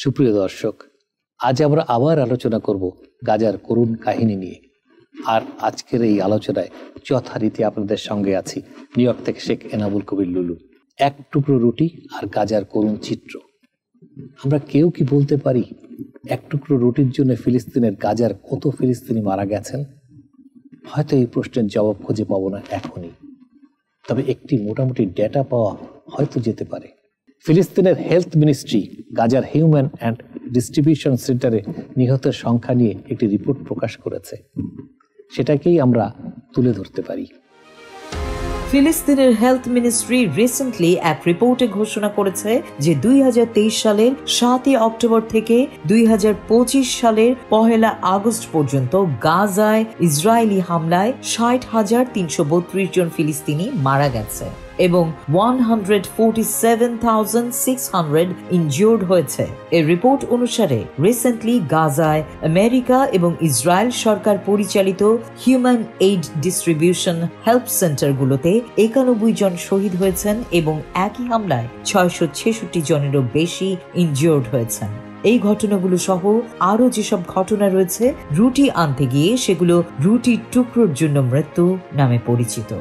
সুপ্রিয় দর্শক, আজ আমরা আবার আলোচনা করব গাজার করুণ কাহিনী নিয়ে। আর আজকের এই আলোচনায় যথারীতি আপনাদের সঙ্গে আছি নিউ ইয়র্ক থেকে শেখ এনামুল কবির লুলু। এক টুকরো রুটি আর গাজার করুণ চিত্র। আমরা কেউ কি বলতে পারি এক টুকরো রুটির জন্য ফিলিস্তিনের গাজার কত ফিলিস্তিনি মারা গেছেন? হয়তো এই প্রশ্নের জবাব খুঁজে পাবো না এখনই, তবে একটি মোটামুটি ডেটা পাওয়া হয়তো যেতে পারে। ফিলিস্তিনের হেলথ মিনিস্ট্রি গাজার হিউম্যান অ্যান্ড ডিস্ট্রিবিউশন সেন্টারে নিহতের সংখ্যা নিয়ে একটি রিপোর্ট প্রকাশ করেছে। সেটাকেই আমরা তুলে ধরতে পারি। ফিলিস্তিনের হেলথ মিনিস্ট্রি রিসেন্টলি এক রিপোর্টে ঘোষণা করেছে যে 2023 সালের 7 অক্টোবর থেকে 2025 সালের 1 আগস্ট পর্যন্ত গাজায় ইসরায়েলি হামলায় 60,332 জন ফিলিস্তিনি মারা গেছে এবং 147,600 ইনজিওর্ড হয়েছে। এই রিপোর্ট অনুসারে রিসেন্টলি গাজায় আমেরিকা এবং ইসরায়েল সরকার পরিচালিত হিউম্যান এইড ডিস্ট্রিবিউশন হেল্প সেন্টারগুলোতে 91 জন শহীদ হয়েছেন এবং একই হামলায় 666 জনেরও বেশি ইনজিওর্ড হয়েছেন। এই ঘটনাগুলো সহ আরো যেসব ঘটনা রয়েছে, রুটি আনতে গিয়ে সেগুলো রুটির টুকরোর জন্য মৃত্যু নামে পরিচিত।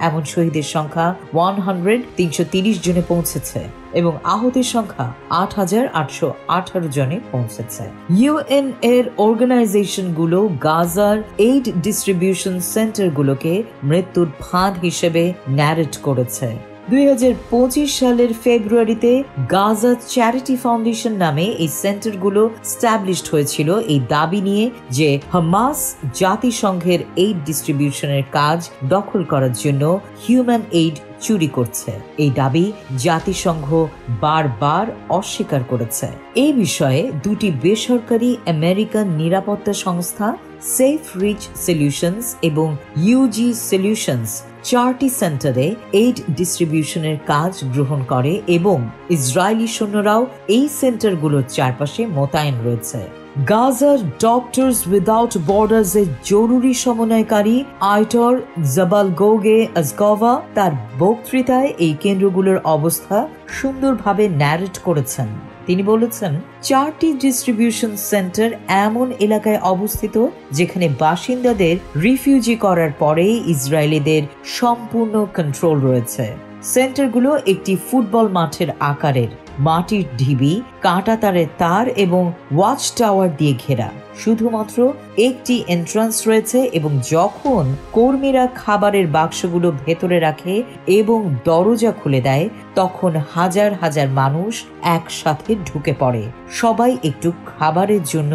এমন শহীদের সংখ্যা 330 জনে পৌঁছেছে এবং আহতের সংখ্যা 8,818 জনে পৌঁছেছে। ইউএন এর অর্গানাইজেশনগুলো গাজার এইড ডিস্ট্রিবিউশন সেন্টারগুলোকে মৃত্যুর ফাঁদ হিসেবে ন্যারেট করেছে। 2025 সালের ফেব্রুয়ারিতে গাজা চ্যারিটি ফাউন্ডেশন নামে এই সেন্টারগুলো স্ট্যাবলিশড হয়েছিল এই দাবি নিয়ে যে হামাস জাতিসংঘের এইড ডিস্ট্রিবিউশনের কাজ দখল করার জন্য হিউম্যান এইড চুরি করছে। এই দাবি জাতিসংঘ বারবার অস্বীকার করেছে। এই বিষয়ে দুটি বেসরকারি আমেরিকান নিরাপত্তা সংস্থা সেফ রিচ সলিউশনস এবং ইউজি সলিউশনস 4টি সেন্টারে এইড ডিস্ট্রিবিউশনের কাজ গ্রহণ করে এবং ইসরায়েলি সৈন্যরাও এই সেন্টারগুলোর চারপাশে মোতায়েন রয়েছে। গাজার ডক্টরস উইদাউট বর্ডার্স এর জরুরি সমন্বয়কারী আইটর জাবালগোগে আজগভা তার বক্তৃতায় এই কেন্দ্রগুলোর অবস্থা সুন্দরভাবে ন্যারেট করেছেন। তিনি বলেছেন, 4টি ডিস্ট্রিবিউশন সেন্টার এমন এলাকায় অবস্থিত যেখানে বাসিন্দাদের রিফিউজি করার পরে ইসরায়েলিদের সম্পূর্ণ কন্ট্রোল রয়েছে। সেন্টারগুলো একটি ফুটবল মাঠের আকারের, মাটির ঢিবি, কাঁটা তারের তার এবং ওয়াচ টাওয়ার দিয়ে ঘেরা। শুধুমাত্র একটি এন্ট্রান্স রয়েছে এবং যখন কর্মীরা খাবারের বাক্সগুলো ভেতরে রাখে এবং দরজা খুলে দেয়, তখন হাজার হাজার মানুষ একসাথে ঢুকে পড়ে। সবাই একটু খাবারের জন্য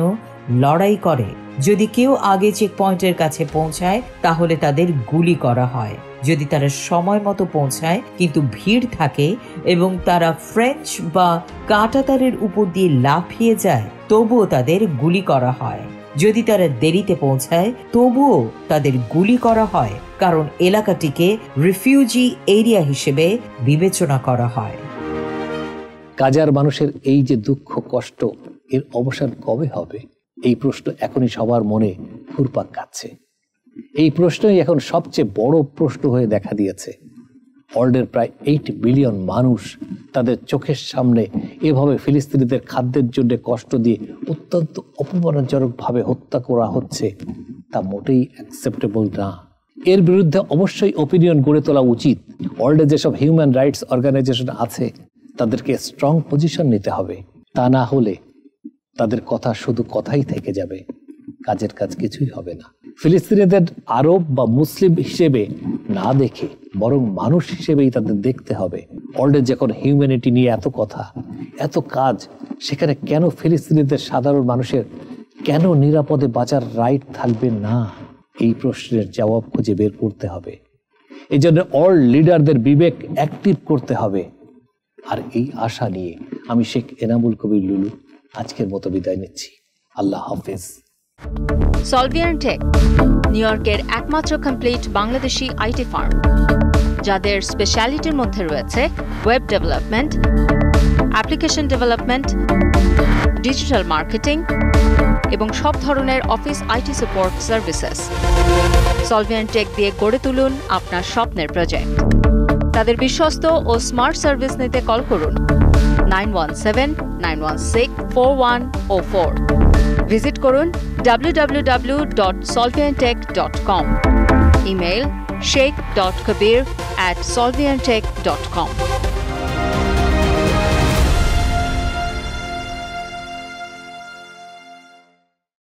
লড়াই করে। যদি কেউ আগে চেক পয়েন্টের কাছে পৌঁছায় তাহলে তাদের গুলি করা হয়। যদি তারা সময় মতো পৌঁছায় কিন্তু ভিড় থাকে এবং তারা ফ্রেঞ্চ বা কাঁটাতারের উপর দিয়ে লাফিয়ে যায়, তবুও তাদের গুলি করা হয়। যদি তারা দেরিতে পৌঁছায় তবুও তাদের গুলি করা হয়, কারণ এলাকাটিকে রিফিউজি এরিয়া হিসেবে বিবেচনা করা হয়। গাজার মানুষের এই যে দুঃখ কষ্ট, এর অবসান কবে হবে? এই প্রশ্ন এখনই সবার মনে ঘুরপাক খাচ্ছে। এই প্রশ্নই এখন সবচেয়ে বড় প্রশ্ন হয়ে দেখা দিয়েছে। ওয়ার্ল্ডের প্রায় 8 বিলিয়ন মানুষ তাদের চোখের সামনে এভাবে ফিলিস্তিনিদের খাদ্যের জন্য কষ্ট দিয়ে অত্যন্ত অপমানজনকভাবে হত্যা করা হচ্ছে, তা মোটেই অ্যাকসেপ্টেবল না। এর বিরুদ্ধে অবশ্যই অপিনিয়ন গড়ে তোলা উচিত। ওয়ার্ল্ডে যেসব হিউম্যান রাইটস অর্গানাইজেশন আছে তাদেরকে স্ট্রং পজিশন নিতে হবে। তা না হলে তাদের কথা শুধু কথাই থেকে যাবে, কাজের কাজ কিছুই হবে না। ফিলিস্তিনিদের আরব বা মুসলিম হিসেবে না দেখে বরং মানুষ হিসেবেই তাদের দেখতে হবে। ওয়ার্ল্ডে যখন হিউম্যানিটি নিয়ে এত কথা, এত কাজ, সেখানে কেন ফিলিস্তিনিদের সাধারণ মানুষের কেন নিরাপদে বাঁচার রাইট থাকবে না? এই প্রশ্নের জবাব খুঁজে বের করতে হবে। এই জন্য ওয়ার্ল্ড লিডারদের বিবেক অ্যাক্টিভ করতে হবে। আর এই আশা নিয়ে আমি শেখ এনামুল কবির লুলু আজকের মতো বিদায় নিচ্ছি। আল্লাহ হাফেজ। সলভিয়ান টেক নিউ ইয়র্কের একমাত্র কমপ্লিট বাংলাদেশি আইটি ফার্ম, যাদের স্পেশালিটির মধ্যে রয়েছে web development, application development, digital marketing এবং সব ধরনের office IT support services. Solvian tech দিয়ে গড়ে তুলুন আপনার স্বপ্নের প্রজেক্ট। তাদের বিশ্বস্ত ও স্মার্ট সার্ভিস নিতে কল করুন 9179164104। ভিজিট করুন www.solviantech.com। Email sheikh.kabir@solviantech.com।